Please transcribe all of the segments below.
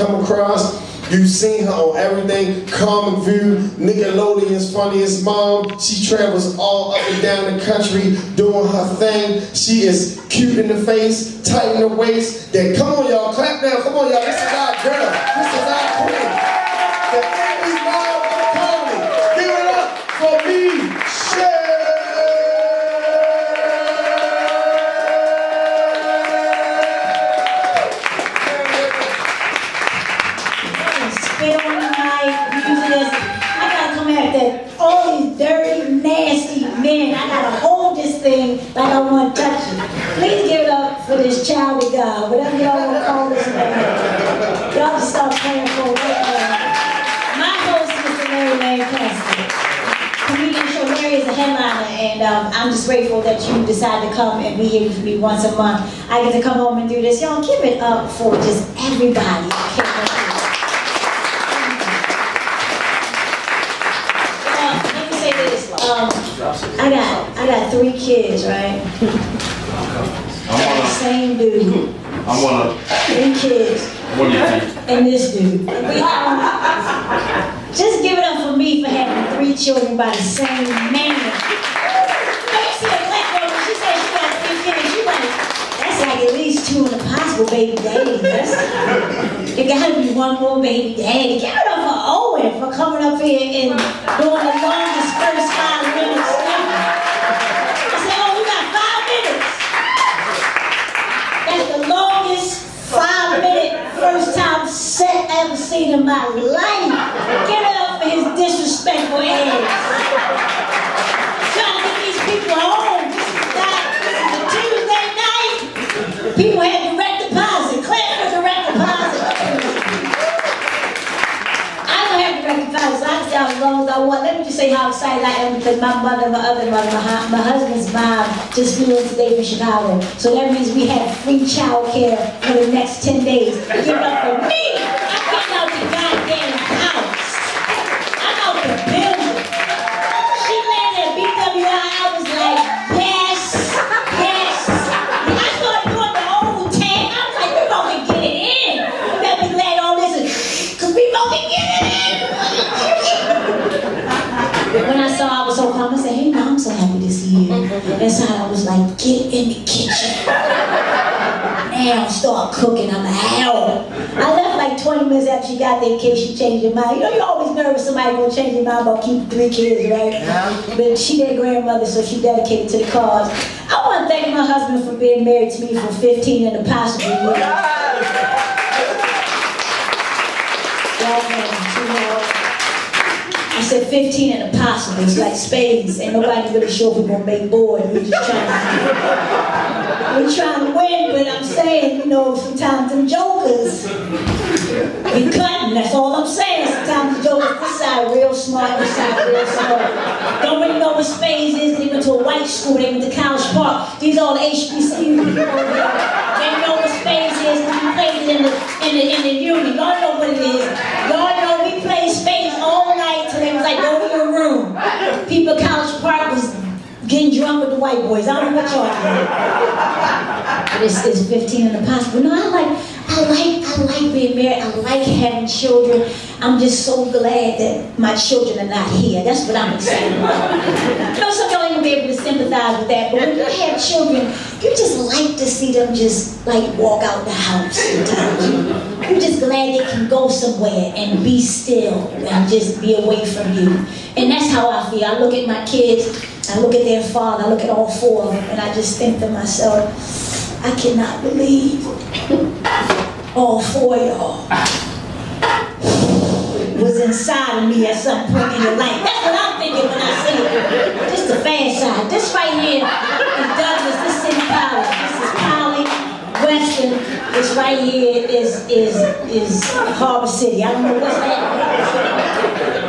come across. You've seen her on everything, Common View, Nickelodeon's Funniest Mom. She travels all up and down the country doing her thing. She is cute in the face, tight in the waist. Then come on y'all, clap now, come on y'all. This is our girl, this is our queen. The Emmy's mom of comedy. Give it up for MESHELLE. Like I want to touch it. Please give it up for this child of God, whatever y'all want to call this man. Y'all just start praying for it right now. My host is Mr. Larry Lancaster. Comedian show Larry is a headliner, and I'm just grateful that you decided to come and be here with me once a month. I get to come home and do this. Y'all give it up for just everybody. Let me say this. I got 3 kids, right? Same dude. 3 kids. What do you think? And this dude. Just give it up for me for having 3 children by the same man. You see a black girl, when she says she got 3 kids, she like, that's like at least 2 in a possible baby daddy. There gotta be 1 more baby daddy. Give it up for Owen for coming up here and doing the longest first 5 minutes. First time set I ever seen in my life. Give it up for his disrespectful ass. Trying to get these people home. This is a Tuesday night. People had direct deposit. Claire for direct deposit. I don't have direct deposit, so I can stay out as long as I want. Let me just say how excited I am because my mother, my other mother, my husband's mom just flew in today from Chicago. So that means we have free child care for the next 10 days. Give it up for me. I'm getting out the goddamn house. I'm out the building. She landed at BWI. I was like, yes, yes. I started doing the old tag. I was like, we're going to get it in. You better be glad all this is, because we're going to get it in. When I saw I was so calm, I said, hey, Mom, I'm so happy to see you. Inside, I was like, get in the kitchen. Now start cooking. I'm out. I left like 20 minutes after she got there in case she changed her mind. You know, you're always nervous somebody gonna change their mind about keeping 3 kids, right? Yeah. But she their grandmother, so she dedicated to the cause. I want to thank my husband for being married to me for 15 and a possible years. I said 15 and a possible. It's like spades. Ain't nobody really sure if we're gonna make board. We're just trying to win, but I'm saying, you know, sometimes them jokers be cutting. That's all I'm saying. Sometimes the jokers this side real smart, this side real smart. Don't really know what spades is. They went to a white school. They went to College Park. These are all the HBCU people over here. They know what spades is. We played it in the union. Y'all know what it is. Y'all know we played spades all night till they was like, go to your room. People at College Park was getting drunk with the white boys. I don't know what y'all doing. But it's 15 and a possible. No, I like being married. I like having children. I'm just so glad that my children are not here. That's what I'm excited about. You know, some y'all ain't gonna be able to sympathize with that, but when you have children, you just like to see them just like walk out the house sometimes. You're just glad they can go somewhere and be still and just be away from you. And that's how I feel. I look at my kids, I look at their father, I look at all 4 of them, and I just think to myself, I cannot believe all 4 of y'all was inside of me at some point in your life. That's what I'm thinking when I see it. Just the fast side. This right here is Douglas. This is City College. This is Poly, Western. This right here is Harbor City. I don't know what's that.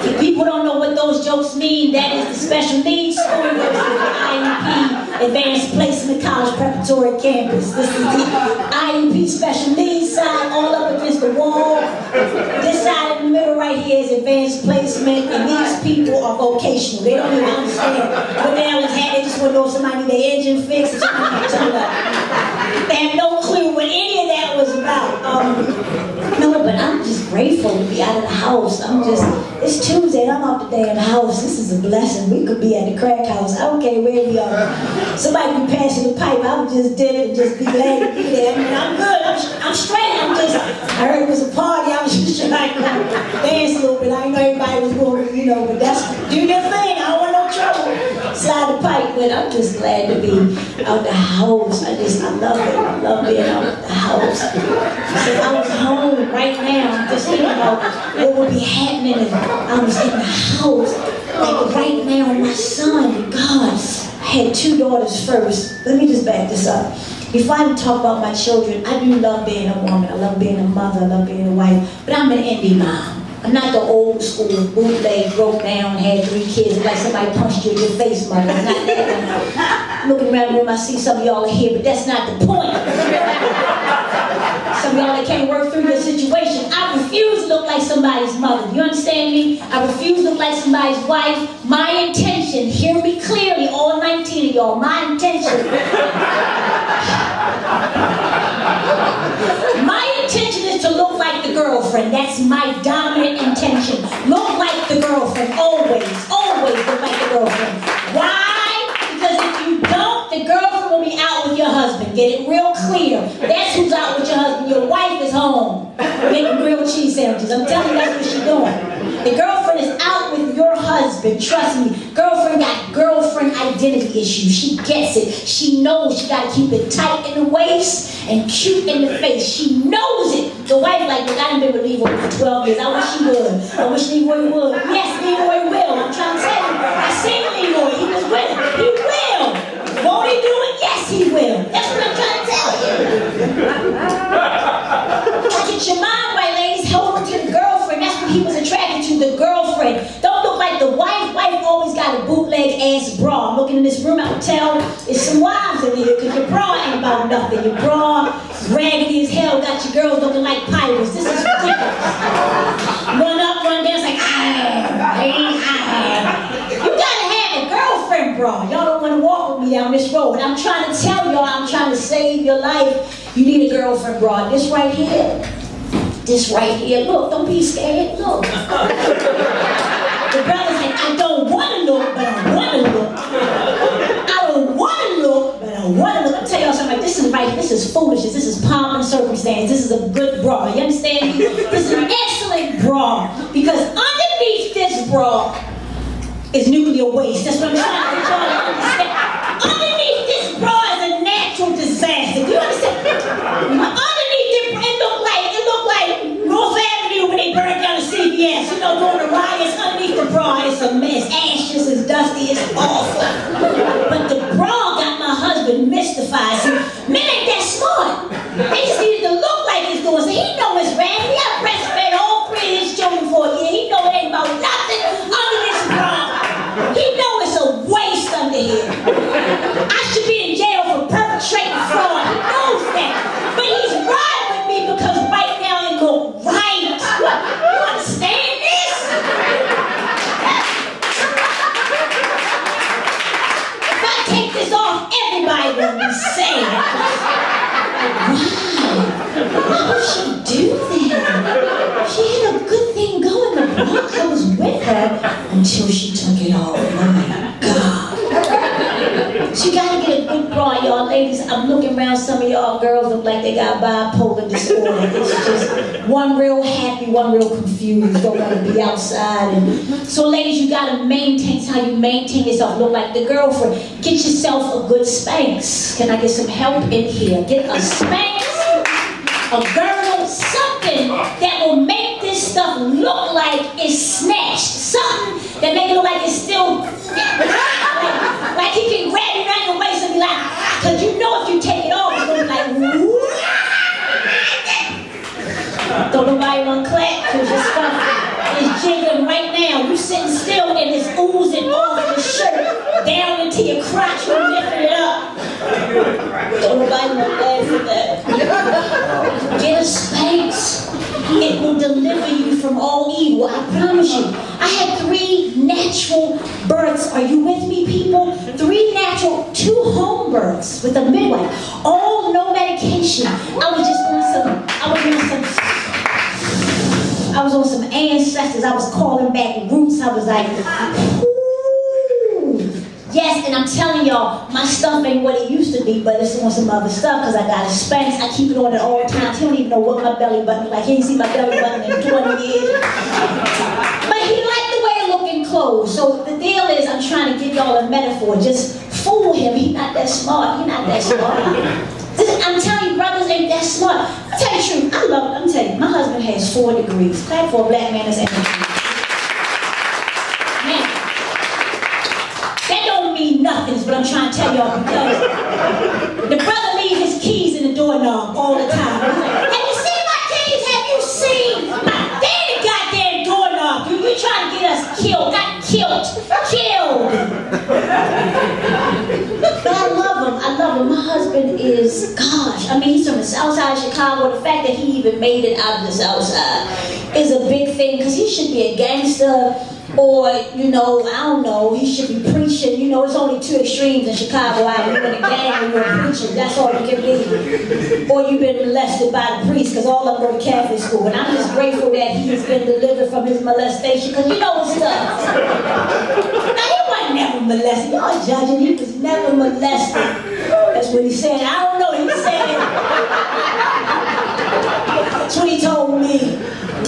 If people don't know what those jokes mean, that is the special needs school versus the IEP Advanced Placement College Preparatory Campus. This is the IEP special needs side, all up against the wall. This side in the middle right here is advanced placement, and these people are vocational. They don't even understand what the hell is happening. They just want to know if somebody need their engine fixed. They have no clue what any of that was about. No, but I'm just house. It's Tuesday and I'm out the damn house. This is a blessing. We could be at the crack house. I don't care where we are. Somebody be passing the pipe. I would just dip it and just be glad to be there. I mean, I'm good. I'm straight. I heard it was a party. I was just trying to dance a little bit. I didn't know everybody was going, but that's, do your thing. I don't want no trouble. Slide the pipe, but I'm just glad to be out the house. I love it. I love being out the house. So I was home right now, just thinking about what would be happening if I was in the house. Like right now, my son, God, I had 2 daughters first. Let me just back this up. Before I talk about my children, I do love being a woman. I love being a mother. I love being a wife. But I'm an indie mom. I'm not the old school bootleg, broke down, had 3 kids, like somebody punched you in your face, mother. I'm not that one. Looking around the room, I see some of y'all are here, but that's not the point. Some of y'all that can't work through your situation. I refuse to look like somebody's mother. You understand me? I refuse to look like somebody's wife. My intention, hear me clearly, all 19 of y'all, my intention. My intention is to look like the girlfriend. That's my dominant intention. Look like the girlfriend, always look like the girlfriend. Why? Because if you don't, the girlfriend will be out with your husband. Get it real clear. That's who's out with your husband. Your wife is home making grilled cheese sandwiches. I'm telling you, that's what she's doing. The girlfriend is out with your husband. Trust me. Girlfriend got girlfriend identity issues. She gets it. She knows she got to keep it tight in the waist and cute in the face. She knows it. The wife like, look, I done been with Leroy for 12 years. I wish she would. I wish Leroy would. Yes, Leroy will. I'm trying to tell you. I seen Leroy. He was with it. He will. Won't he do it? Yes, he will. That's what I'm trying to tell you. Get your mind right, ladies. Hold on to the girlfriend. That's what he was attracted to, the girlfriend. Don't look like the wife. Wife always got a bootleg ass bra. I'm looking in this room, I can tell there's some wives in here because your bra ain't about nothing. Your bra, raggedy as hell, got your girls looking like pirates. This is ridiculous. Run up, run down, it's like, You gotta have a girlfriend bra. Y'all don't want to walk with me down this road. I'm trying to tell y'all, I'm trying to save your life. You need a girlfriend bra. This right here. Look, don't be scared. Look. The brother's like, I don't want to look, but I want to look. I don't want to look, but I want to look. I'll tell y'all something, like, this is foolishness. This is pomp and circumstance. This is a good bra. You understand me? This is an excellent bra. Because underneath this bra is nuclear waste. That's what I'm trying to get y'all to understand. Underneath this bra is a natural disaster. Do you understand? Underneath it looked like North Avenue when they burned down the CVS. During the riots, underneath the bra, it's a mess. Ashes, it's dusty, it's awful. But the bra got my husband mystified. See, men ain't that smart. They just needed to look like it's doing. So he know it's raggedy. He got breastfed all 3 of his children for a year. He know it ain't about nothing under this bra. He know it's a waste under here. I should be in jail for perpetrating fraud. He knows that. But he's riding with me because right now it look right. You understand this? If I take this off, everybody will be saying, wow, how did she do that? She had a good thing going. The block I was with her until she took it off. Oh my God. So you gotta get a good bra, y'all ladies. I'm looking around, some of y'all girls look like they got bipolar disorder. It's just one real happy, one real confused, don't want to be outside. And so ladies, you gotta maintain. It's how you maintain yourself. Look like the girlfriend. Get yourself a good Spanx. Can I get some help in here? Get a Spanx, a girdle, something that will make this stuff look like it's snatched. Something that make it look like it's still like he can grab you around your waist and be like, because you know if you take it off, it's gonna be like, woo. Don't nobody want to clap because your stuff is jiggling right now. You sitting still and it's oozing off your shirt down into your crotch. You lifting it up. Don't nobody want to laugh at that. Get a Spanx. It will deliver you from all evil. I promise you. I had 3 natural births. Are you with me, people? 3 natural, 2 home births with a midwife. All no medication. I was on on some ancestors. I was calling back roots. I was like, ooh. Yes, and I'm telling y'all, my stuff ain't what it used to be, but it's on some other stuff because I got a Spanx. I keep it on at all times. He don't even know what my belly button is like. He ain't seen my belly button in 20 years. But he liked the way I look in clothes. So the deal is, I'm trying to give y'all a metaphor. Just fool him. He not that smart. He not that smart. I'm telling you, brothers ain't that smart. I'll tell you the truth. I love it. I'm telling you, my husband has 4 degrees. Clap for a black man that's energy. Man, that don't mean nothing, is what I'm trying to tell y'all, because the brother leaves his keys in the doorknob all the time. He's like, have you seen my keys? Have you seen my daddy goddamn doorknob? You trying to get us killed, not killed. But I love him. My husband is, gosh, I mean, he's from the south side of Chicago. The fact that he even made it out of the south side is a big thing, because he should be a gangster, or, you know, I don't know, he should be preaching. You know, it's only 2 extremes in Chicago. Either you're in a gang or you're a preacher. That's all you can be. Or you've been molested by the priest, because all of them go to Catholic school. And I'm just grateful that he has been delivered from his molestation, because you know what's up. Now, he wasn't never molested. Y'all judging, he was never molested. That's what he said. I don't know, he said. That's what he told me.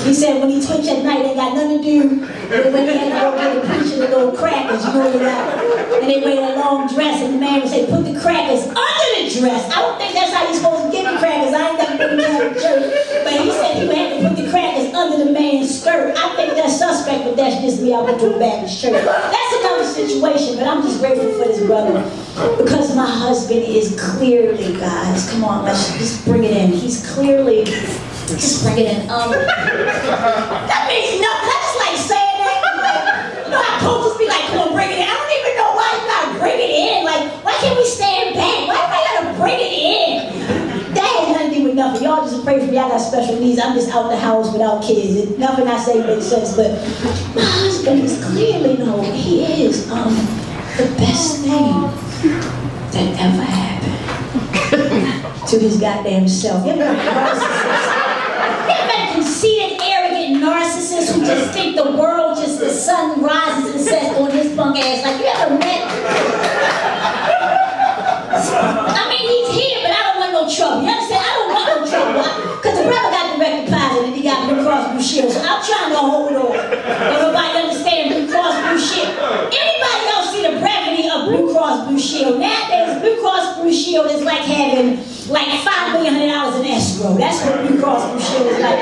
He said when he twitch at night, they got nothing to do with when they had to go get the preacher the little crackers, you know that. And they wear that long dress, and the man would say, put the crackers under the dress. I don't think that's how you're supposed to give the crackers. I ain't never been to Catholic church. But he said he would have to put the crackers under the man's skirt. I think that's suspect, but that's just me. I went to a Baptist church. That's another situation, but I'm just grateful for this brother, because my husband is clearly, guys, come on, let's just bring it in. He's clearly, just bring it in. That means nothing. I just like saying that. Like, you know how coaches be like, come on, bring it in. I don't even know why you gotta bring it in. Like, why can't we stand back? Why do I gotta bring it in? That has nothing to do with nothing. Y'all just pray for me. I got special needs. I'm just out the house without kids. Nothing I say makes sense, but my husband is clearly, no, he is the best thing that ever happened to his goddamn self. You ever met a narcissist? You ever met a conceited, arrogant narcissist who just think the world, just the sun rises and sets on his punk ass? Like, you ever met? I mean, he's here, but I don't want no trouble. You understand? I don't want no trouble. Because the brother got direct deposit and he got Blue Cross Blue Shield. So I'm trying to hold on. Everybody understand Blue Cross Blue Shield. Anybody else see the brevity of Blue Cross Blue Shield? Nowadays, Blue Cross Blue Shield is like having like $5 million in escrow. That's what Blue Cross Blue Shield is like.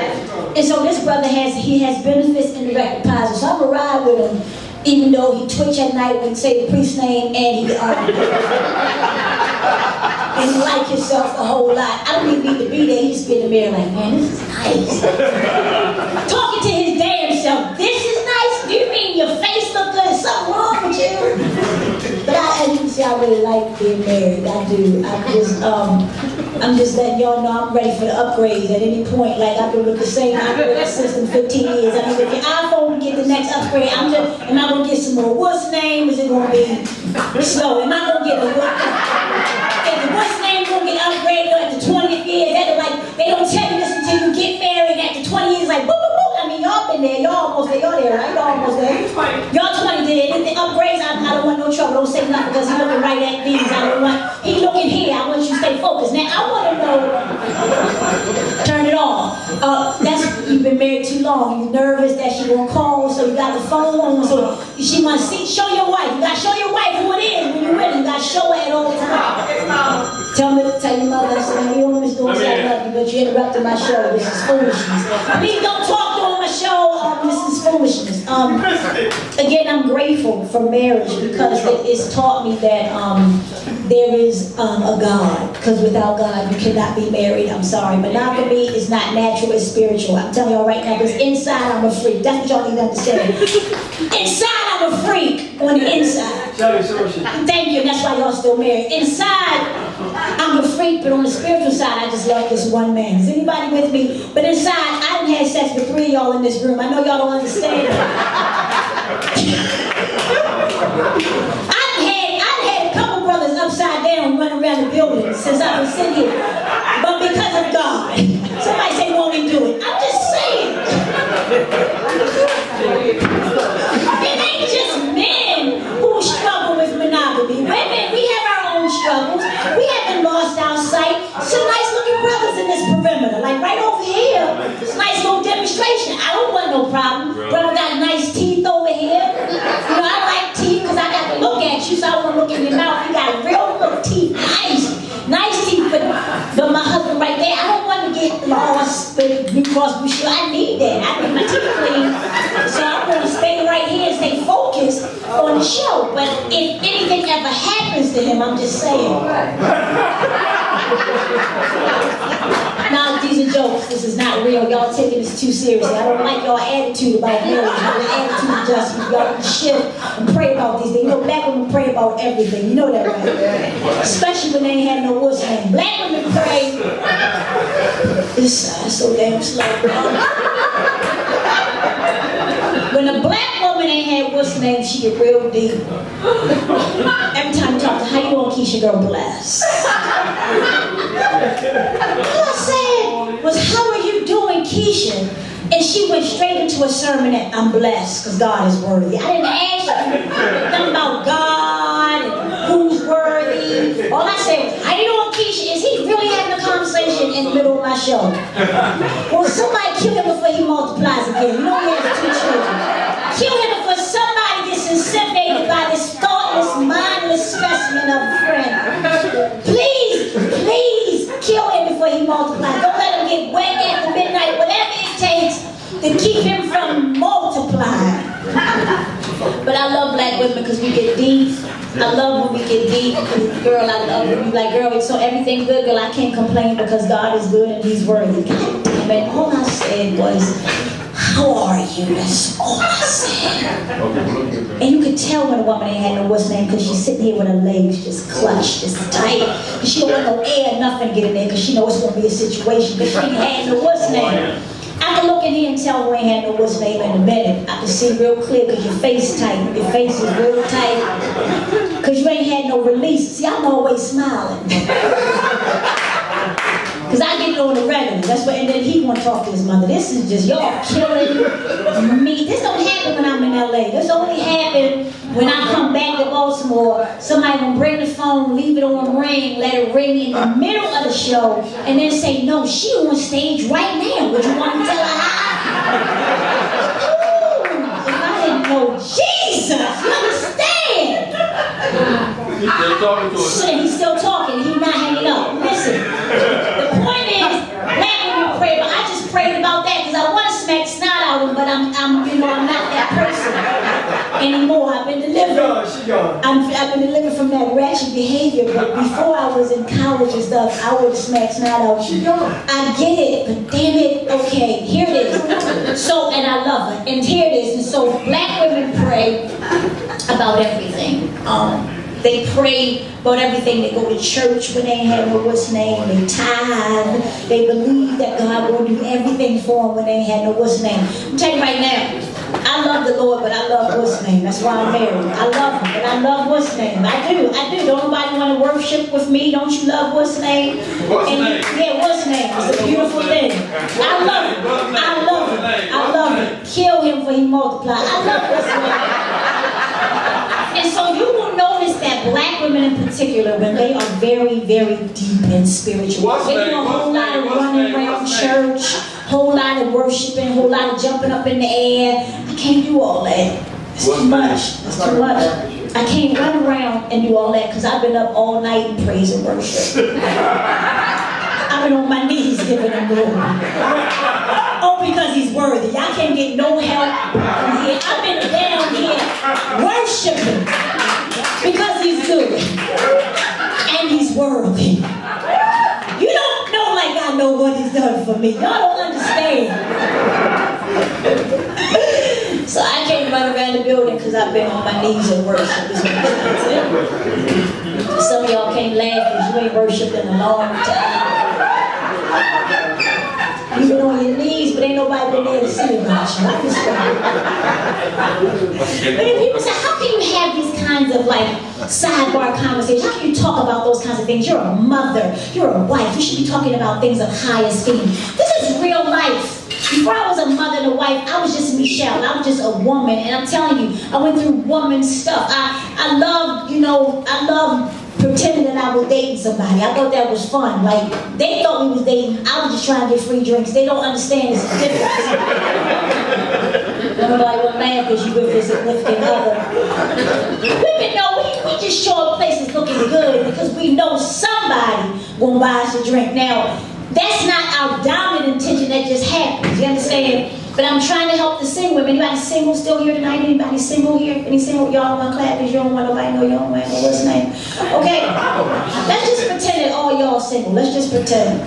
And so this brother has benefits in direct deposit. So I'm gonna ride with him, even though he twitch at night when he say the priest's name, and he like himself a whole lot. I don't even need to be there. He just be in the mirror like, man, this is nice. Talking to his damn self, this is nice? Do you mean your face look good? Is something wrong with you? But as you can see, I really like being married. I do. I'm just letting y'all know I'm ready for the upgrades at any point. Like, I've been with the same operating system 15 years. I mean, if your iPhone get the next upgrade, am I gonna get some more what's name? Is it gonna be slow? Am I gonna get the what? If the what's name gonna get upgraded at the 20th year, that's like, they don't tell you this until you get married. At the 20 years, like, boop, boop, boop. I mean, y'all been there. Y'all almost there. Y'all there, right? Y'all almost there. Y'all 20 did. Anything upgrades, I don't want no trouble. Don't say nothing, because he's looking right at these. He looking here. I want you to stay focused. Now, I want to know, turn it off. You've been married too long. You're nervous that she won't call, so you got the phone on, so she want to see, show your wife. You got to show your wife who it is when you're ready. You got to show her at all times. Tell your mother, you don't miss doing something, I love you, but you interrupted my show. This is foolishness. Please don't talk during my show. This is foolishness. Again, I'm grateful for marriage, because it's taught me that there is a God. Because without God, you cannot be married. I'm sorry. Monogamy is not natural, it's spiritual. I'm telling y'all right now, because inside I'm a freak. That's what y'all need to understand. Inside I'm a freak on the inside. Thank you, and that's why y'all still married. Inside, I'm a freak, but on the spiritual side, I just love this one man. Is anybody with me? But inside, I done had sex with 3 of y'all in this room. I know y'all don't understand. I've had a couple brothers upside down running around the building since I've been sitting here. But because of God. Somebody say, won't he do it? I'm just saying. Blue Cross Blue Shield. I need that. I need my teeth clean. So I'm going to stay right here and stay focused on the show. But if anything ever happens to him, I'm just saying. Now, these are jokes. This is not real. Y'all taking this too seriously. I don't like y'all attitude about marriage. Y'all attitude adjustment. Y'all can shift and pray about these things. You know, black women pray about everything. You know that, right? Especially when they ain't had no what's name. Black women pray. This so damn slow. When a black woman ain't had what's name, she get real deep. Every time you talk to her, how you doing, Keisha? Girl, bless. All I said was, how are you doing, Keisha? And she went straight into a sermon that I'm blessed because God is worthy. I didn't ask you nothing about God and who's worthy. All I said was, how you doing, Keisha? Is he really having a conversation in the middle of my show? Well, somebody kill him before he multiplies again. You know he has 2 children. Kill him before somebody gets inseminated by this thoughtless, mindless specimen of a friend. Please, please kill him before he multiplies. Don't let him get wet after midnight, whatever it takes to keep him from multiplying. But I love black women because we get deep. I love when we get deep. Girl, I love when you like, girl, so everything good, girl, I can't complain because God is good and he's worthy. God damn it, all I said was, how are you? That's all I said. And you could tell when a woman ain't had no what's name because she's sitting here with her legs just clutched, just tight. Because she don't want no air, nothing to get in there because she knows it's going to be a situation because she ain't had no what's name. I can look in here and tell we ain't had no what's name in a minute. I can see real clear because your face tight. Your face is real tight because you ain't had no release. See, I'm always smiling. Because I get it on the regular. That's what, and then he want to talk to his mother. This is just, y'all killing me. This don't happen when I'm in LA. This only happen when I come back to Baltimore. Somebody gonna bring the phone, leave it on ring, let it ring in the middle of the show, and then say, no, she on stage right now. Would you want to tell her how? Ooh, if I didn't know Jesus, you understand? He's still talking to us. Shit, he's still talking. He's not hanging up. Listen, the point is, black women pray, but I just prayed about that because I want to smack snot out of him, but I'm not that person anymore. I've been delivered. I've been delivered from that ratchet behavior. But before I was in college and stuff, I would smack snot out. I get it, but damn it, okay, here it is. So, and I love it, and here it is. And so, black women pray about everything. They pray about everything. They go to church when they ain't have no what's name. They tithe. They believe that God will do everything for them when they ain't had no what's name. I'm telling you right now, I love the Lord, but I love what's name. That's why I'm married. I love him, but I love what's name. I do. Don't nobody want to worship with me? Don't you love what's name? What's name? Yeah, what's name? It's a beautiful thing. I love him. I love him. I love him. Kill him for he multiply. I love what's name. And so you will notice that black women in particular, when they are very, very deep and spiritual, they do a whole lot of running around church, whole lot of worshiping, whole lot of jumping up in the air. I can't do all that. It's too much. It's too much. I can't run around and do all that because I've been up all night in praise and worship. I've been on my knees giving him glory. Oh, because he's worthy. I can't get no help from here. I've been down here worshiping because he's good and he's worthy. You don't know like I know what he's done for me. Y'all don't understand. So I can't run around the building because I've been on my knees and worship. Some of y'all can't laugh because you ain't worshiped in a long time. You've been on your knees, but ain't nobody been there to see about you. I understand. But if people say, how can you have these kinds of like sidebar conversations? How can you talk about those kinds of things? You're a mother, you're a wife. You should be talking about things of high esteem. This is real life. Before I was a mother and a wife, I was just Michelle. I was just a woman, and I'm telling you, I went through woman stuff. I love pretending that I was dating somebody. I thought that was fun. Like, they thought we was dating. I was just trying to get free drinks. They don't understand it's a difference. Nobody will laugh because you with your significant other. Women know we just show up places looking good because we know somebody will buy us a drink. Now, That's not our dominant intention that just happens. You understand? But I'm trying to help the single women. Anybody single still here tonight? Anybody single here? Any single? Y'all want to clap because you don't want nobody to know you don't want what's his name? Okay? Let's just pretend that all y'all single. Let's just pretend.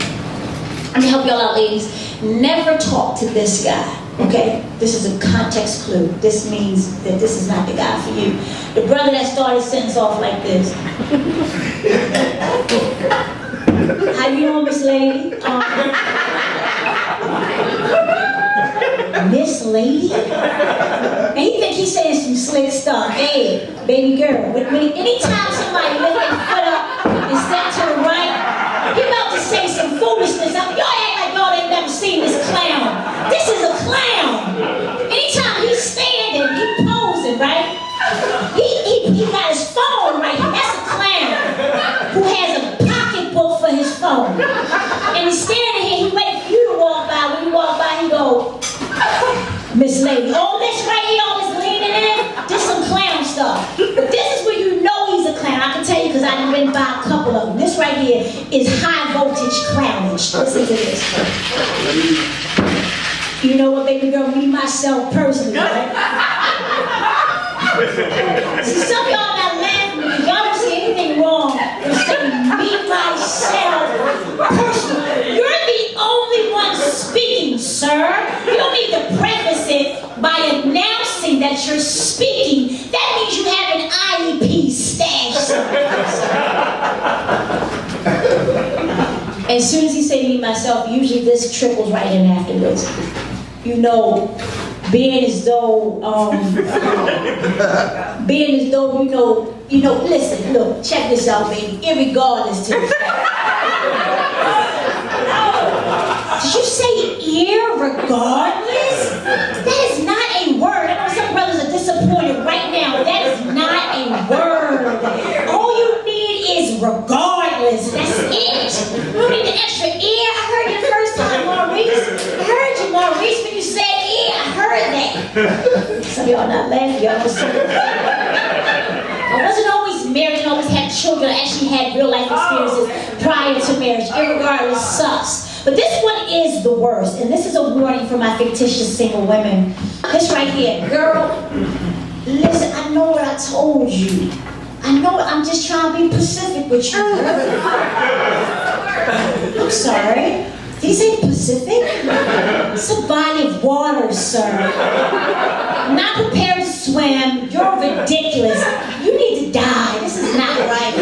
Let me help y'all out, ladies. Never talk to this guy. Okay? This is a context clue. This means that this is not the guy for you. The brother that started sentence off like this. How you doing, Miss Lady? Miss Lady? And he think he's saying some slick stuff. Hey, baby girl. Anytime somebody lift their foot up and step to the right, he about to say some foolishness. Y'all act like y'all ain't never seen this clown. This is a clown. Anytime he's standing, he posing, right? He got his phone right here. That's a clown who has a pocketbook for his phone. And he's standing here, he waiting for you to walk by. When you walk by, he go, Miss Lady. All this right here, all this leaning in, this some clown stuff. But this is where you know he's a clown. I can tell you because I've been by a couple of them. This right here is high voltage clownish. Listen to this. You know what, baby girl, me, myself, personally, right? See, some of y'all not laughing because y'all don't see anything wrong with saying me, myself, personally. You're the only one speaking, sir. You don't need to preface it by announcing that you're speaking. That means you have an IEP stashed. As soon as he say me, myself, usually this trickles right in afterwards. You know, being as though, listen, look, check this out, baby, irregardless to this guy. Did you say irregardless? That is not a word. I know some brothers are disappointed right now. That is not a word. All you need is regardless. That's it. You don't need the extra ear. I heard you the first time, Maurice. I heard you, Maurice, when you said ear. I heard that. Some of y'all not laughing. Y'all just I wasn't always married and always had children. I actually had real life experiences prior to marriage. Irregardless sucks. But this one is the worst. And this is a warning for my fictitious single women. This right here. Girl, listen, I know what I told you. I know I'm just trying to be Pacific with you. I'm sorry. Did he say Pacific? It's a body of water, sir. I'm not prepared to swim. You're ridiculous. You need to die. This is not right.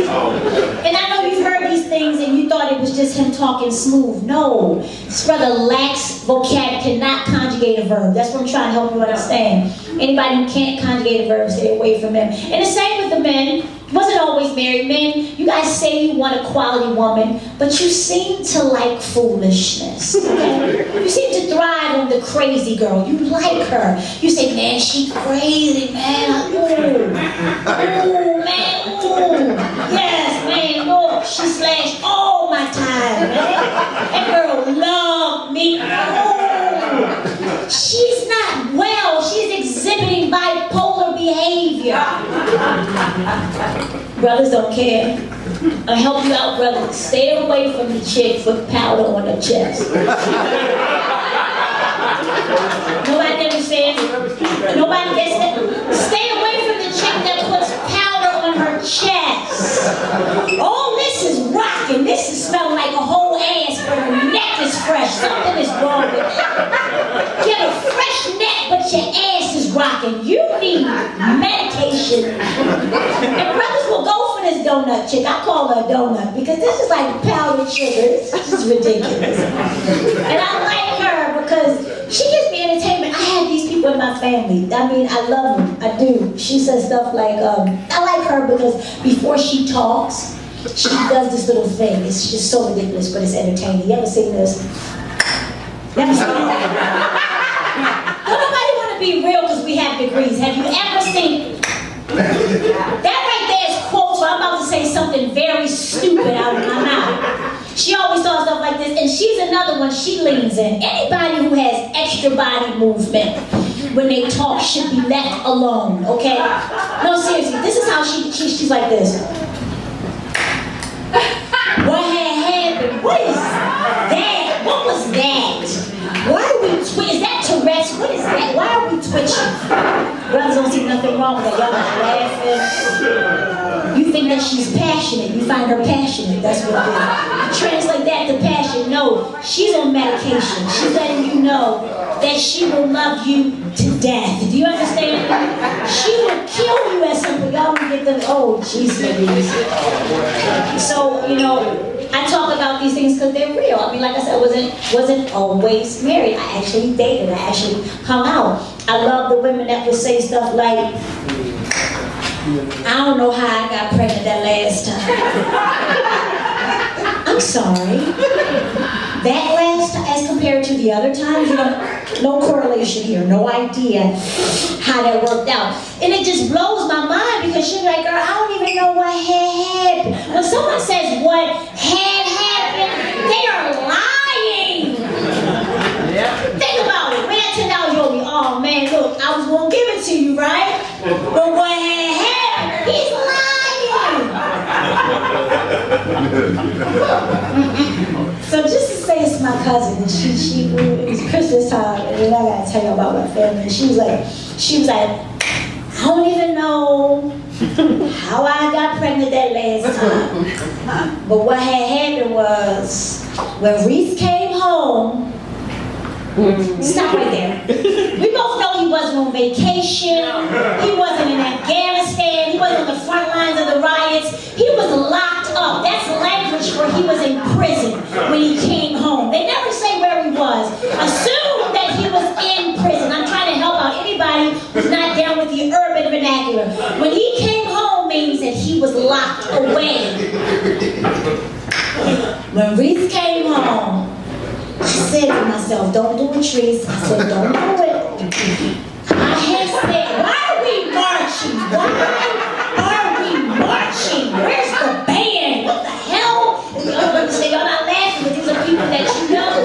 And I know you've heard these things and you thought it was just him talking smooth. No. This brother lacks vocab, cannot conjugate a verb. That's what I'm trying to help you understand. Anybody who can't conjugate a verb, stay away from him. And the same with the men. Wasn't always married. Men, you guys say you want a quality woman, but you seem to like foolishness. Okay? You seem to thrive on the crazy girl. You like her. You say, man, she crazy, man. Ooh, man, ooh. Yes, man, look, she slashed all my time, man. That girl loved me. Ooh. She's not well. She's exhibiting bipolar behavior. Brothers don't care. I'll help you out, brother. Stay away from the chick with powder on her chest. Nobody never says, nobody gets that. Stay away from the chick that puts powder on her chest. Oh, this is rocking. This is smelling like a whole ass, but her neck is fresh. Something is wrong with it. You have a fresh neck, but your ass is rocking. You need medication. And brothers will go for this donut chick. I call her a donut because this is like powdered sugar. This is ridiculous. And I like her because she gives me entertainment. I have these people in my family. I mean, I love them. I do. She says stuff like, I like her because before she talks, she does this little thing. It's just so ridiculous, but it's entertaining. You ever seen this? Never seen that? Don't nobody want to be real because we have degrees. Have you ever seen that right there is quote, so I'm about to say something very stupid out of my mouth. She always does stuff like this, and she's another one, she leans in. Anybody who has extra body movement when they talk should be left alone, okay? No, seriously, this is how she's like this. What had happened? What is that? wrong with that? Y'all not laughing. You think that she's passionate. You find her passionate. That's what it is. You translate that to passion. No, she's on medication. She's letting you know that she will love you to death. Do you understand? She will kill you at some point. Y'all will get them. Oh, jeez, ladies. So, you know, I talk about these things because they're real. I mean, like I said, I wasn't always married. I actually dated. I actually hung out. I love the women that would say stuff like, I don't know how I got pregnant that last time. I'm sorry. That last time, as compared to the other times, you know, no correlation here, no idea how that worked out. And it just blows my mind because she's like, girl, I don't even know what had happened. When someone says what had happened, they are lying. Think about it. When that $10 you'll be, oh man, look, I was gonna give it to you, right? But what had happened, he's lying. So just to say it's my cousin, and it was Christmas time, and then I gotta tell you about my family. And she was like, I don't even know how I got pregnant that last time. But what had happened was when Reese came home. Stop right there. We both know he wasn't on vacation. He wasn't in Afghanistan. He wasn't on the front lines of the riots. He was locked up. That's language for he was in prison when he came home. They never say where he was. Assume that he was in prison. I'm trying to help out anybody who's not down with the urban vernacular. When he came home means that he was locked away. When Reese came home, I said to myself, don't do it, Trees. I said, don't do it. I had said, why are we marching? Why are we marching? Where's the band? What the hell? And the other one say, y'all not laughing, but these are people that you know.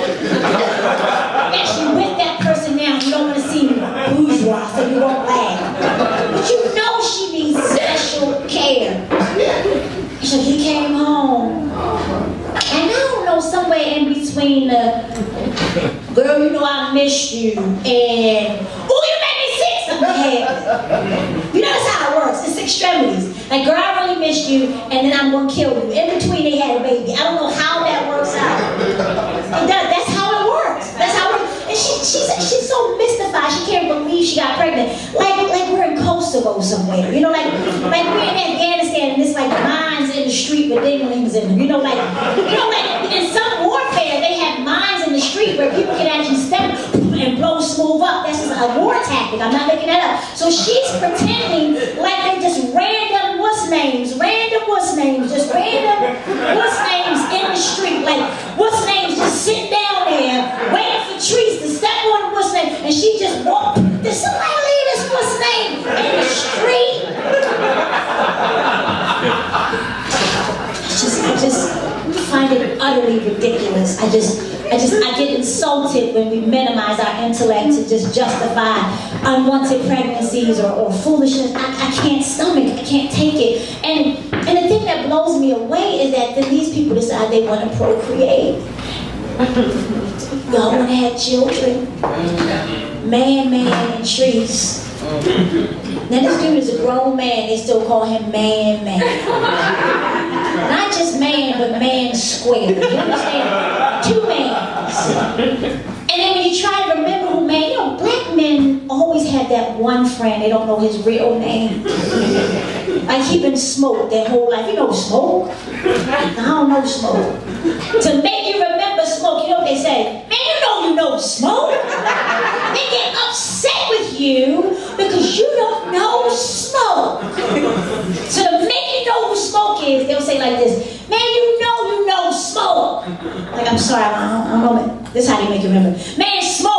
Actually, with that person now, you don't want to see me bourgeois, so you won't laugh. But you know she needs special care. So he came home. And I don't know, somewhere in between the, girl, you know I missed you, and, oh, you made me sick, something happened. You know that's how it works, it's extremities. Like, girl, I really missed you, and then I'm gonna kill you. In between, they had a baby. I don't know how that works out. That's how it works. That's how it works. And she's so mystified, she can't believe she got pregnant. Like we're in Kosovo somewhere, you know, like we're in Afghanistan, and it's like mines in the street with dinglings in them, you know, like in some warfare they have mines in the street where people can actually step and blow smooth up. That's just a war tactic. I'm not making that up. So she's pretending like they're just random what's names, just random what's names in the street, like what's names just sitting down there waiting for trees to step on what's name, and she just walked. Did somebody leave this what's name in the street? I just find it utterly ridiculous. I get insulted when we minimize our intellect to just justify unwanted pregnancies or foolishness. I can't stomach it. I can't take it. And the thing that blows me away is that then these people decide they want to procreate. Y'all want to have children. Man, and trees. Now this dude is a grown man. They still call him man. Not just man, but man squared. You understand? Two mans. And then when you try to remember who man, you know, black men always have that one friend, they don't know his real name. Like he been smoked their whole life. You know Smoke? I don't know Smoke. To make you remember Smoke, you know what they say? Man, you know Smoke. They get upset with you because you don't know Smoke. So to make you know who Smoke is, they'll say like this, man, you know Smoke. Like, I'm sorry, I don't know. This is how they make you remember. Man, Smoke.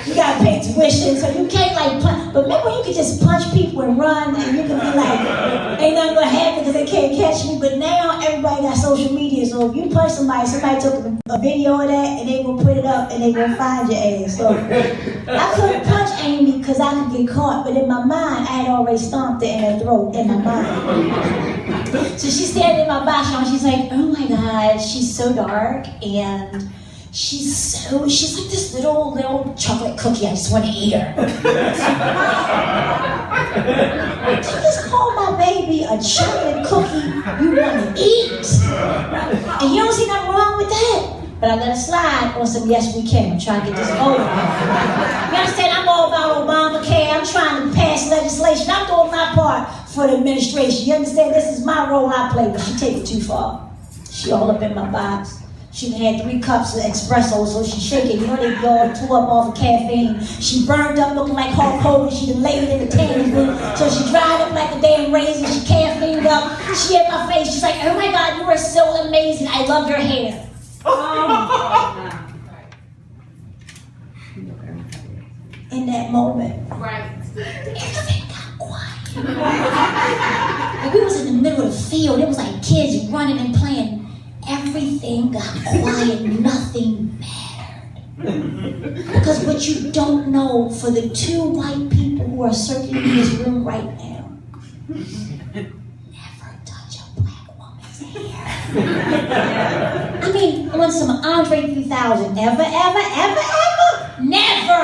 You gotta pay tuition, so you can't like punch. But remember, you could just punch people and run, and you can be like, ain't nothing gonna happen because they can't catch me. But now everybody got social media, so if you punch somebody took a video of that, and they gonna put it up, and they gonna find your ass. So I couldn't punch Amy because I could get caught, but in my mind, I had already stomped her in her throat in my mind. So she's standing in my bathroom, and she's like, oh my God, she's so dark, and she's like this little chocolate cookie. I just want to eat her. You just call my baby a chocolate cookie you want to eat. And you don't see nothing wrong with that. But I let it slide on some yes we can. I'm trying to get this over. You understand? I'm all about Obamacare. I'm trying to pass legislation. I'm doing my part for the administration. You understand? This is my role I play, but she take it too far. She all up in my box. She had 3 cups of espresso, so she shaking. You know they all tore up off of caffeine. She burned up looking like Hulk Hogan. She done laid in the tanning booth. So she dried up like a damn raisin. She caffeined up. She hit my face. She's like, oh my God, you are so amazing. I love your hair. In that moment, everything got quiet. Like we was in the middle of the field. It was like kids running and playing. Everything got quiet. Nothing mattered. Because what you don't know, for the 2 white people who are circling in this room right now, never touch a black woman's hair. I mean, on some Andre 3000, ever, never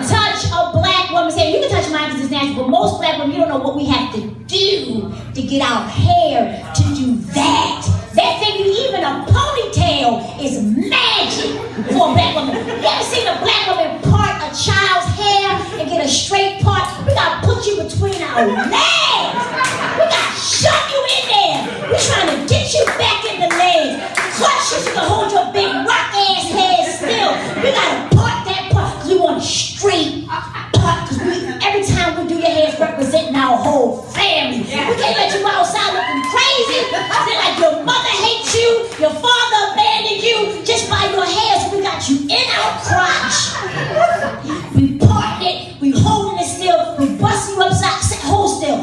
touch a black woman's hair. You can touch mine because it's natural, but most black women, you don't know what we have to do to get our hair to do that. That thing, even a ponytail is magic for a black woman. You ever seen a black woman part a child's hair and get a straight part? We gotta put you between our legs. We gotta shove you in there. We're trying to get you back in the legs. Clutch you so you can hold your big rock ass head still. We gotta part that part because we want a straight part. Because every time we do your hair, it's representing our whole family. We can't let you outside looking crazy. They're like your mother hates you, your father abandoned you just by your hair, so we got you in our crotch. We part it, we holding it still, we busting you upside, hold still.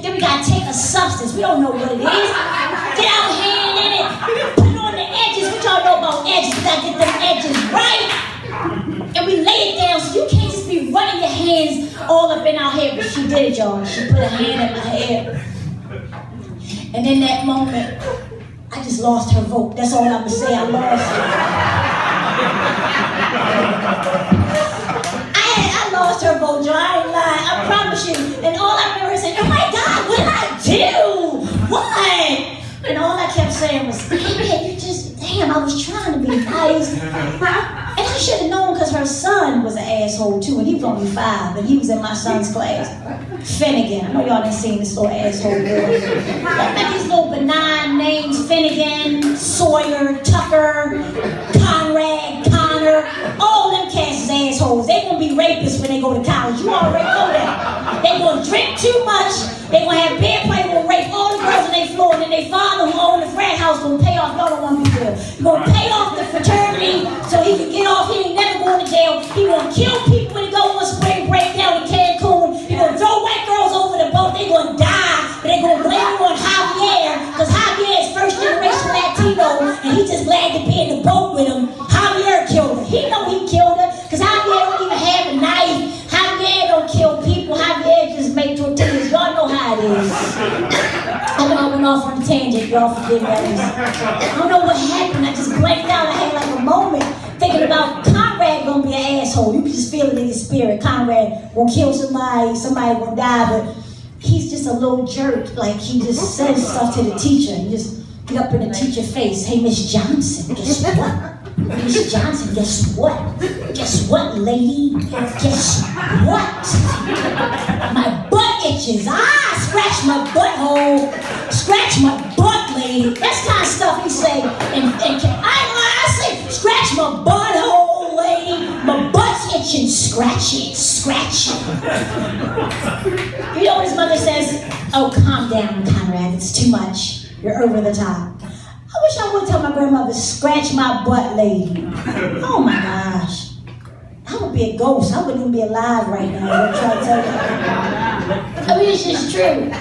Then we gotta take a substance, we don't know what it is. Get our hand in it, put it on the edges. What y'all know about edges? We gotta get them edges right. And we lay it down, so you can't just be running your hands all up in our hair. But she did it, y'all. She put a hand in my hair. And in that moment, I just lost her vote. That's all I'm gonna say. I lost her. I lost her vote, Joe. I ain't lying. I promise you. And all I remember is saying, oh my God, what did I do? What? And all I kept saying was, hey, you just, damn, I was trying to be nice. And I should have known because her son was an asshole too, and he was only 5, and he was in my son's class. Finnegan. I know y'all done seen this little asshole boy. Like these little benign names: Finnegan, Sawyer, Tucker, Conrad, Connor. All them cats is assholes. They gonna be rapists when they go to college. You already know that. They gonna drink too much. They gonna have beer play, gonna rape all the girls on their floor, and then their father who owned the frat house gonna pay off. Y'all don't want to be there. Gonna pay off the fraternity so he can get off. He ain't never going to jail. He gonna kill people when he go on spring break down in Cancun. He gonna throw white girls over the boat. They gonna die, but they gonna blame you on Javier because Javier is first generation Latino, and he just glad to be in the boat with him. Javier killed her. He know he killed her because Javier don't even have a knife. Javier don't kill people. Javier just make tortillas. Y'all know how it is. I know I went off on a tangent. Y'all forgive me. I don't know what happened. I just blanked out. I had like a moment thinking about Conrad gonna be an asshole. You can just feel it in your spirit. Conrad will kill somebody will die, but he's just a little jerk. Like he just says stuff to the teacher. He just get up in the teacher's face. Hey, Miss Johnson, guess what? Miss Johnson, guess what? Guess what, lady? Guess what? My butt itches. Scratch my butthole. Scratch my butt, lady. That's the kind of stuff he say. And I say, scratch my butthole, lady. My butt's itching. Scratch it. Scratch it. You know what his mother says? Oh, calm down, Conrad. It's too much. You're over the top. I wish I would tell my grandmother, scratch my butt, lady. Oh my gosh. I would be a ghost. I wouldn't even be alive right now. I'm trying to tell you. I mean, it's just true.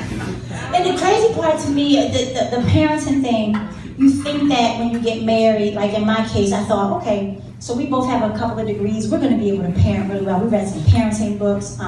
And the crazy part to me, the parenting thing, you think that when you get married, like in my case, I thought, okay, so we both have a couple of degrees. We're going to be able to parent really well. We read some parenting books.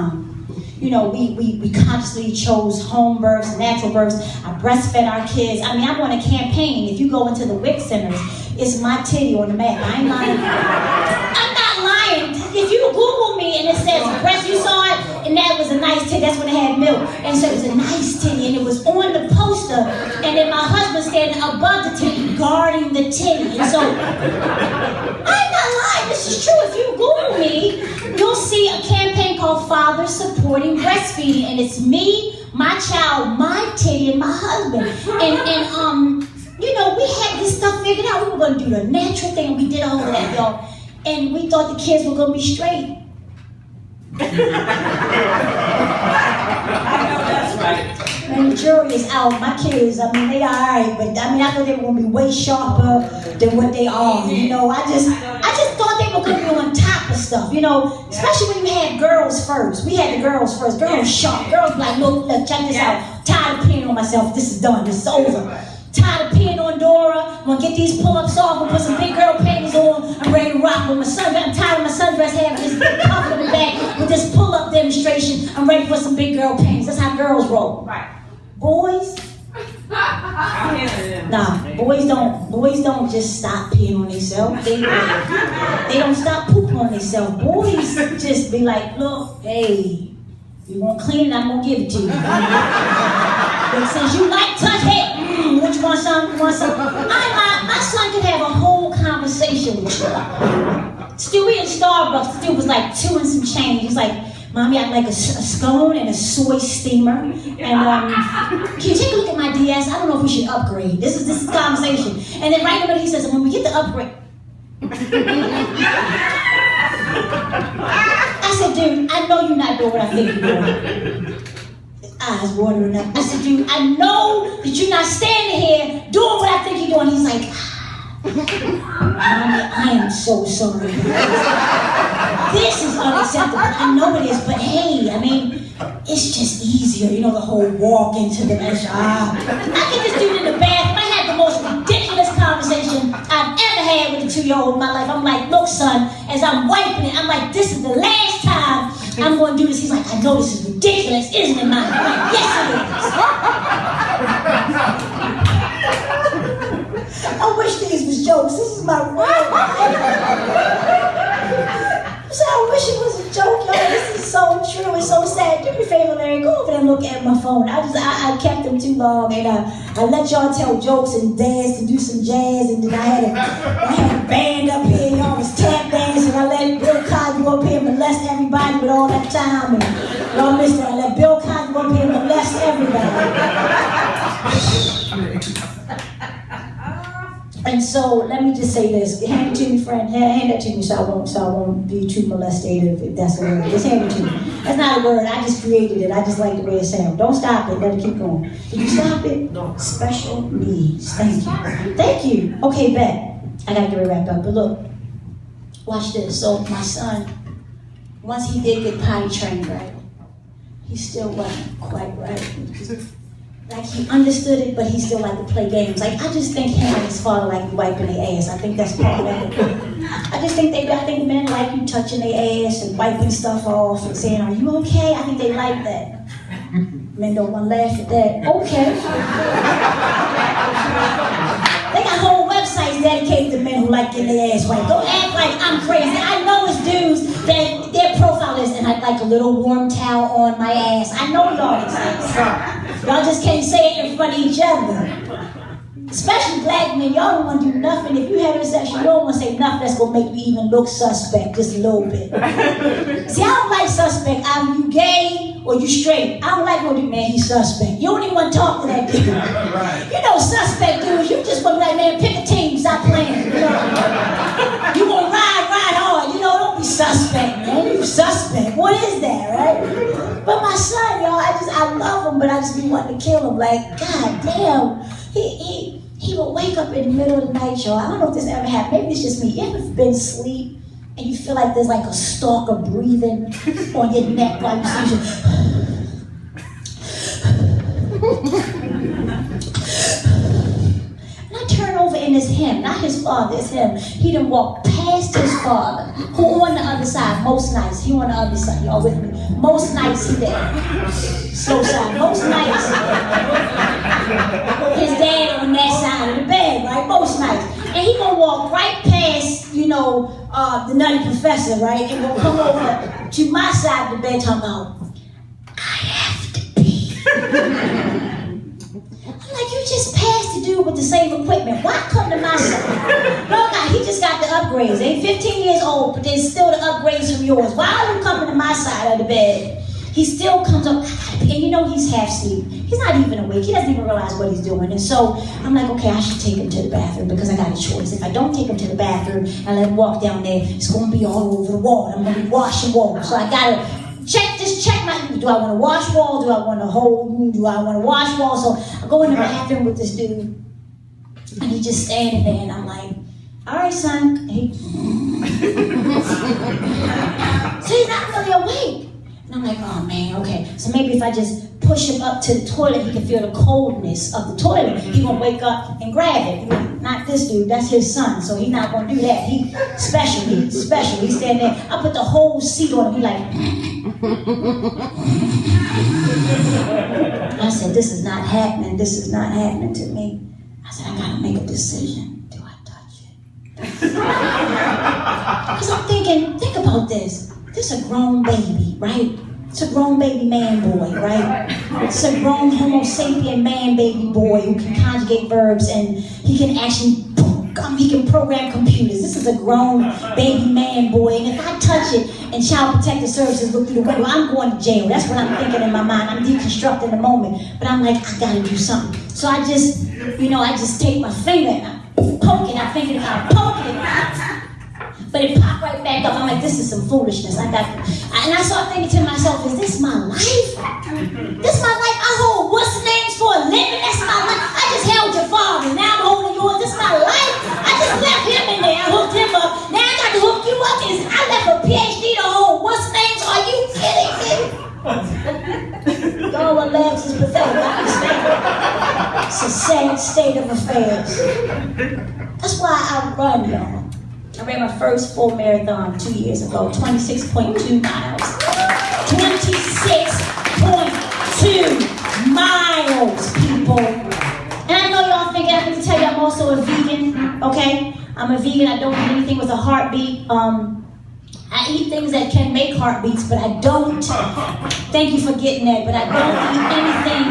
You know, we consciously chose home births, natural births. I breastfed our kids. I mean, I'm on a campaign. If you go into the WIC centers, It's my titty on the map. I ain't lying. I'm not lying. If you Google me and it says breast, you saw it, and that was a nice titty. That's when it had milk. And so it was a nice titty, and it was on the poster. And then my husband standing above the titty, guarding the titty. And so, I'm not lying. This is true. If you Google me, you'll see a campaign called Fathers Supporting Breastfeeding, and it's me, my child, my titty, and my husband. And you know, we had this stuff figured out. We were going to do the natural thing. We did all of that, y'all. And we thought the kids were going to be straight. I know that's right. And the jury is out. My kids, I mean, they are all right. But I mean, I thought they were going to be way sharper than what they are. You know, I just thought they were going to be on top of stuff. You know, especially when you had girls first. We had the girls first. Girls sharp. Girls like, look, check this out. Tired of peeing on myself. This is done. This is over. Tired of peeing on Dora. I'm gonna get these pull-ups off and put some big girl panties on. I'm ready to rock with my sundress. I'm tired of my sundress having this big puff in the back with this pull-up demonstration. I'm ready for some big girl panties. That's how girls roll. Right. Boys, nah, boys don't just stop peeing on themselves. They don't stop pooping on themselves. Boys just be like, look, hey, you want clean it, I'm gonna give it to you. But since you like touch, hey, what you want some? You want some? My son could have a whole conversation with you. Stewie in Starbucks, Stewie was like 2 and some change. He's like, Mommy, I'd like a scone and a soy steamer. And can you take a look at my DS? I don't know if we should upgrade. This is conversation. And then right in the middle he says, when we get the upgrade. I said, dude, I know you're not doing what I think you're doing. His eyes watering up. I said, dude, I know that you're not standing here doing what I think you're doing. He's like, Mommy, I am so sorry. This is unacceptable. I know it is, but hey, I mean, it's just easier, you know, the whole walk into the measure. I get this dude in the bathroom. I had the most ridiculous conversation I've ever had with a 2-year-old in my life. I'm like, look, son, as I'm wiping it, I'm like, this is the last time I'm going to do this. He's like, I know this is ridiculous, isn't it, Mom? I'm like, yes, it is. I wish these was jokes. This is my real life. So I wish it was a joke, yo. This is so true. It's so sad. Do me a favor, Larry. Go over there and look at my phone. I kept them too long, and I let y'all tell jokes and dance and do some jazz, and then I had a band up here. Y'all was tap dancing. I let Bill Cosby up here molest everybody with all that time, and y'all missed it. I let Bill Cosby up here molest everybody. And so let me just say this. Hand it to me, friend. Hand that to me so I won't be too molestative, if that's a word. Just hand it to me. That's not a word. I just created it. I just like the way it sounds. Don't stop it. Let it keep going. Did you stop it? No. Special needs. Thank you. Thank you. Okay, bet. I gotta get it wrapped up. But look, watch this. So my son, once he did get potty trained, right, he still wasn't quite right. Like, he understood it, but he still liked to play games. Like, I just think him and his father like wiping their ass. I think that's part of it. I think men like you touching their ass and wiping stuff off and saying, are you okay? I think they like that. Men don't want to laugh at that. Okay. They got whole websites dedicated to men who like getting their ass wiped. Don't act like I'm crazy. I know it's dudes that their profile is, and I'd like a little warm towel on my ass. I know y'all exist. Y'all just can't say it in front of each other. Especially black men, y'all don't want to do nothing. If you heterosexual, you don't want to say nothing that's going to make you even look suspect just a little bit. See, I don't like suspect. Either you gay or you straight. I don't like no dude, man, he's suspect. You don't even want to talk to that dude. You know, suspect dudes, you just want to be like, man, pick a team, stop playing. You know? You want to ride hard. You know, don't be suspect, man. You suspect. What is that, right? But my son, y'all, I love him, but I just be wanting to kill him. Like, God damn. He would wake up in the middle of the night, y'all. I don't know if this ever happened. Maybe it's just me. You ever been asleep and you feel like there's like a stalker breathing on your neck while you sleep? And I turn over and it's him, not his father, it's him. He done walked past his father, who on the other side, most nights. He on the other side, y'all with me. Most nights he there. Slow side, most nights. His dad on that side of the bed, right? Most nights. And he gonna walk right past, the nutty professor, right? And gonna come over to my side of the bed talking about, I have to pee. I'm like, you just passed the dude with the same equipment. Why come to my side? No, God, he just got the upgrades. They 15 years old, but there's still the upgrades from yours. Why are you coming to my side of the bed? He still comes up, and he's half asleep. He's not even awake. He doesn't even realize what he's doing. And so I'm like, okay, I should take him to the bathroom because I got a choice. If I don't take him to the bathroom and let him walk down there, it's going to be all over the wall. I'm going to be washing walls. So I got to check do I want to wash walls? Do I want to hold? Do I want to wash walls? So I go in the bathroom with this dude, and he's just standing there, and I'm like, all right, son. And so he's not really awake. And I'm like, oh man, okay. So maybe if I just push him up to the toilet, he can feel the coldness of the toilet. He gonna wake up and grab it. Not this dude, that's his son. So he's not gonna do that. He's special. He's standing there. I put the whole seat on him. He like, I said, this is not happening. This is not happening to me. I said, I gotta make a decision. Do I touch it? Because I'm thinking, think about this. This is a grown baby, right? It's a grown baby man boy, right? It's a grown homo sapien man baby boy who can conjugate verbs and he can actually, he can program computers. This is a grown baby man boy, and if I touch it and Child Protective Services look through the window, I'm going to jail. That's what I'm thinking in my mind. I'm deconstructing the moment, but I'm like, I gotta do something. So I just take my finger and I poke it. I'm thinking about poking it. But it popped right back up. I'm like, this is some foolishness. And I started thinking to myself, is this my life? This my life? I hold what's names for a living? That's my life. I just held your father. Now I'm holding yours. This my life? I just left him in there. I hooked him up. Now I got to hook you up. I left a PhD to hold what's names? Are you kidding me? All my legs is pathetic. I understand. It's a sad state of affairs. That's why I run, y'all. I ran my first full marathon 2 years ago, 26.2 miles. 26.2 miles, people. And I know y'all think I need to tell you I'm also a vegan, okay? I'm a vegan, I don't eat anything with a heartbeat. I eat things that can make heartbeats, but I don't, thank you for getting that, but I don't eat anything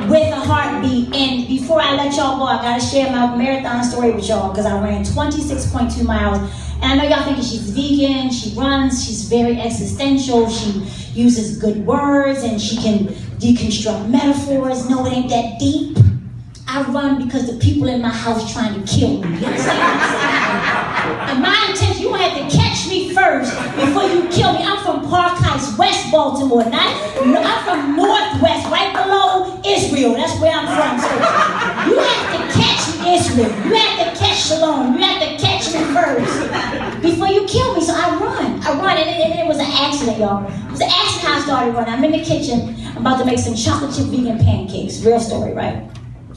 with a heartbeat. And before I let y'all go, I gotta share my marathon story with y'all because I ran 26.2 miles. And I know y'all thinking she's vegan, she runs, she's very existential, she uses good words, and she can deconstruct metaphors. No, it ain't that deep. I run because the people in my house trying to kill me. You understand what I'm saying? And my intention, you have to catch me first before you kill me. I'm from Park Heights, West Baltimore. I'm from Northwest, right below Israel. That's where I'm from. So you have to catch Israel. You have to catch Shalom. You have to catch me first before you kill me. So I run, and it was an accident, y'all. It was an accident how I started running. I'm in the kitchen. I'm about to make some chocolate chip vegan pancakes. Real story, right?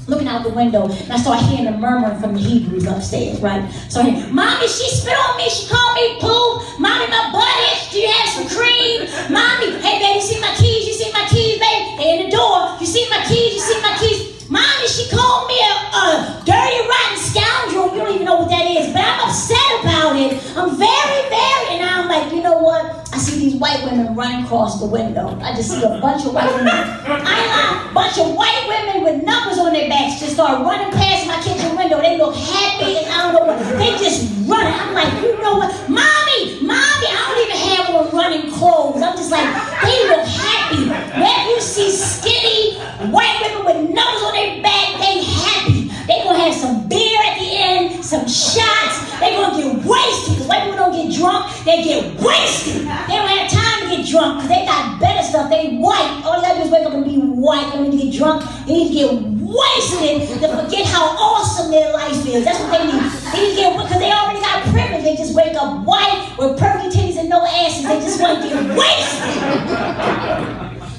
Looking out the window, and I start hearing the murmuring from the Hebrews upstairs, right? So I hear, Mommy, she spit on me, she called me poop. Mommy, my butt itch, do you have some cream? Mommy, hey baby, you see my keys? You see my keys, baby? They in the door, you see my keys? You see my keys? Mommy, she called me a dirty, rotten scoundrel. You don't even know what that is, but I'm upset about it. I'm very, and I'm like, you know what? I see these white women running across the window. I just see a bunch of white women. A bunch of white women with numbers on their backs just start running past my kitchen window. They look happy and I don't know what. They just running. I'm like, you know what? Mommy, I don't even have on running clothes. I'm just like, they look happy. Whenever you see skinny white women with numbers on their back, they happy. They gonna have some beer at the end, some shots. They gonna get wasted. Because white people don't get drunk, they get wasted. They don't have time to get drunk because they got better stuff. They white. All they gotta do is wake up and be white. They don't need to get drunk. They need to get wasted to forget how awesome their life is. That's what they need. They need to get, because they already got privilege. They just wake up white with perfect titties and no asses. They just want to get wasted.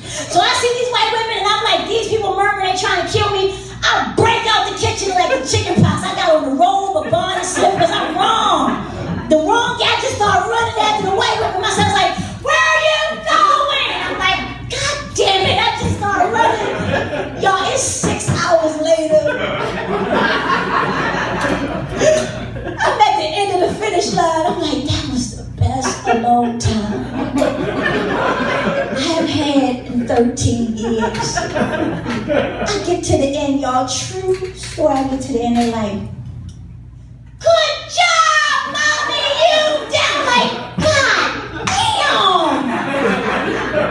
So I see these white women and I'm like, these people murmur, they trying to kill me. I break out the kitchen like a chicken pox. I got on a robe, a bonnet, slippers. I'm wrong. The wrong guy just started running after the white women. My son's like, where are you going? I'm like, God damn it, I just started running. Y'all, it's 6 hours later. 13 years. I get to the end, y'all, true story, I get to the end, they're like, good job, mommy, you did. I'm like, God damn.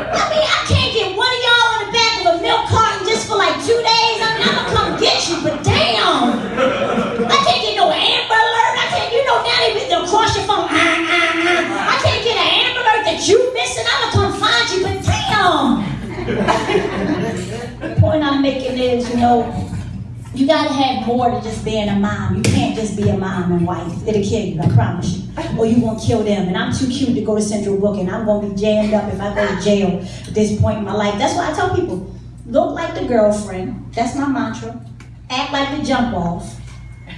I mean, I can't get one of y'all on the back of a milk carton just for like 2 days. I mean, I'm gonna come get you, but damn. I can't get no Amber Alert. I can't, you know, now they'll cross your phone. I can't get an Amber Alert that you missing. I'm gonna come find you, but damn. The point I'm making is, you know, you gotta have more than just being a mom. You can't just be a mom and wife. It'll kill you, I promise you. Or you gonna kill them. And I'm too cute to go to Central Booking. I'm gonna be jammed up if I go to jail at this point in my life. That's why I tell people, look like the girlfriend. That's my mantra. Act like the jump off.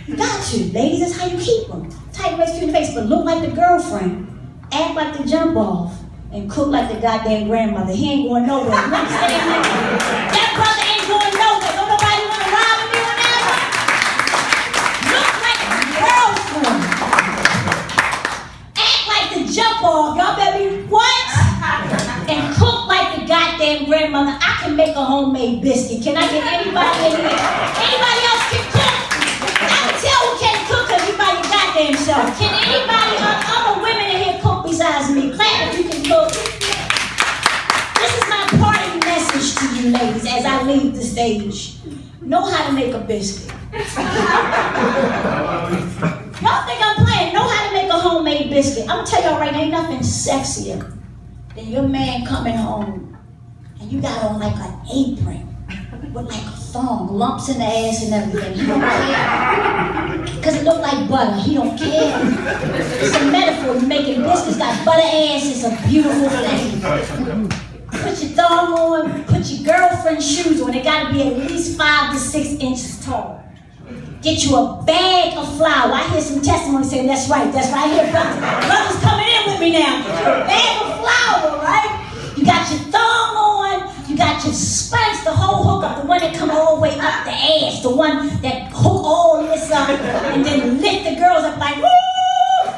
You got to. Ladies, that's how you keep them. Tight waist, cute in the face, but look like the girlfriend. Act like the jump off. And cook like the goddamn grandmother. He ain't going nowhere. You understand that? That brother ain't going nowhere. Don't nobody want to rob him or whatever. Look like the girlfriend. Act like the jump off. Y'all better be what? And cook like the goddamn grandmother. I can make a homemade biscuit. Can I get anybody in here? Anybody else can cook? I can tell who can't cook because you by your goddamn self. Can anybody, other women in here cook besides me? Clap if you can cook. This is my parting message to you ladies as I leave the stage. Know how to make a biscuit. Y'all think I'm playing? Know how to make a homemade biscuit. I'm gonna tell y'all right now, ain't nothing sexier than your man coming home and you got on like an apron with like a thong, lumps in the ass and everything. He don't care. Because it look like butter. He don't care. It's a metaphor. You're making biscuits got butter ass. It's a beautiful thing. Put your thong on. Put your girlfriend's shoes on. They got to be at least 5 to 6 inches tall. Get you a bag of flour. I hear some testimony saying that's right. That's right. I hear brothers coming in with me now. Get you a bag of flour, right? You got your thong on. You got your spanks, the whole hookup, the one that come all the way up the ass, the one that hook all this up and then lift the girls up like, woo!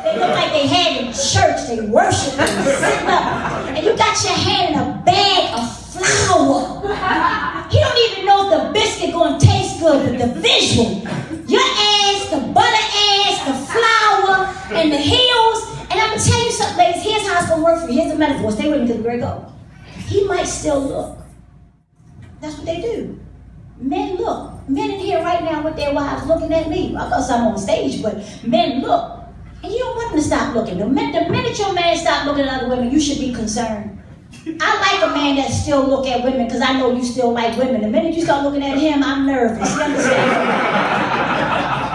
They look like they had in church, they worship and sitting up. And you got your hand in a bag of flour. He don't even know if the biscuit gonna taste good, but the visual, your ass, the butter ass, the flour, and the heels. And I'm gonna tell you something, ladies, here's how it's gonna work for you. Here's the metaphor. Stay with me till the break go. He might still look. That's what they do. Men look. Men in here right now with their wives looking at me. Because I'm on stage, but men look. And you don't want them to stop looking. The minute your man stop looking at other women, you should be concerned. I like a man that still look at women because I know you still like women. The minute you start looking at him, I'm nervous. You understand?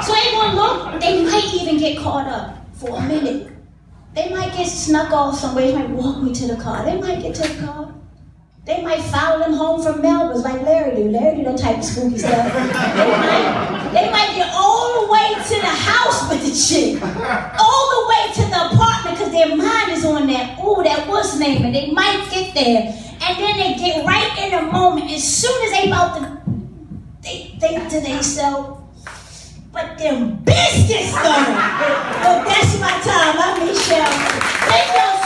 So they gonna look. They might even get caught up for a minute. They might get snuck off somewhere. They might walk me to the car. They might get to the car. They might follow them home from Melbourne like Larry do. Larry do that type of spooky stuff. They might get all the way to the house with the chick. All the way to the apartment because their mind is on that, ooh, that what's name. And they might get there. And then they get right in the moment. As soon as they about to, they think to themselves, but them biscuits though. Well, that's my time. I'm Michelle. Thank y'all